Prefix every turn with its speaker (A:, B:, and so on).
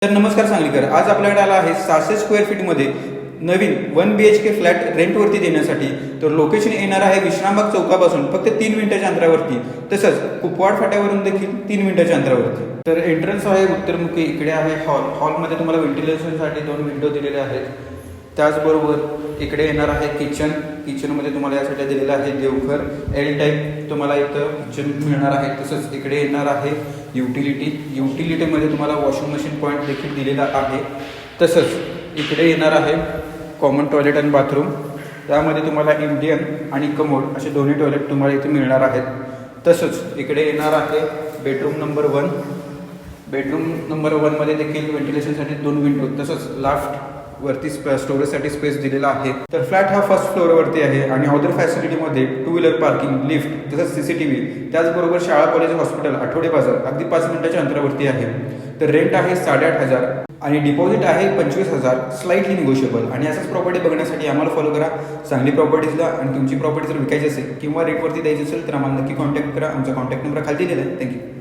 A: तर नमस्कार सांगलीकर, आज आपल्याकडे आला आहे 600 स्क्वेअर फीटमध्ये नवीन 1 BHK फ्लॅट रेंटवरती देण्यासाठी. तर लोकेशन येणार आहे विश्रामबाग चौकापासून फक्त 3 मिनिटाच्या अंतरावरती, तसंच कुपवाड फाट्यावरून देखील 3 मिनिटाच्या अंतरावरती. तर एंट्रन्स आहे उत्तरमुखी. इकडे आहे हॉल. हॉलमध्ये तुम्हाला व्हेंटिलेशनसाठी 2 विंडो दिलेल्या आहेत. त्याचबरोबर इकडे येणार आहे किचन. किचनमध्ये तुम्हाला यासाठी दिलेलं आहे देवघर. एल टाईप तुम्हाला इथं किचन मिळणार आहे. तसंच इकडे येणार आहे युटिलिटीमध्ये तुम्हाला वॉशिंग मशीन पॉईंट देखील दिलेला आहे. तसंच इकडे येणार आहे कॉमन टॉयलेट आणि बाथरूम. त्यामध्ये तुम्हाला इंडियन आणि कमोड असे दोन्ही टॉयलेट तुम्हाला इथे मिळणार आहेत. तसंच इकडे येणार आहे बेडरूम नंबर 1. बेडरूम नंबर 1मध्ये देखील व्हेंटिलेशनसाठी 2 विंडो, तसंच लाफ्ट वरती स्टोरेजसाठी स्पेस दिलेला आहे. तर फ्लॅट हा फर्स्ट फ्लोअरवरती आहे आणि अदर फॅसिलिटीमध्ये 2 व्हीलर पार्किंग, लिफ्ट, तसंच CCTV, त्याचबरोबर शाळा, कॉलेज, हॉस्पिटल, आठवडे बाजार अगदी 5 मिनिटाच्या अंतरावरती आहे. तर रेंट आहे 8,500 आणि डिपॉझिट आहे 25,000, स्लाइटली निगोशिएबल. आणि असंच प्रॉपर्टी बघण्यासाठी आम्हाला फॉलो करा सांगली प्रॉपर्टीजला. आणि तुमची प्रॉपर्टी जर विकायची असेल किंवा रेटवरती द्यायची असेल तर आम्हाला नक्की कॉन्टॅक्ट करा. आमचा कॉन्टॅक्ट नंबर खाली दिलेला आहे. थँक्यू.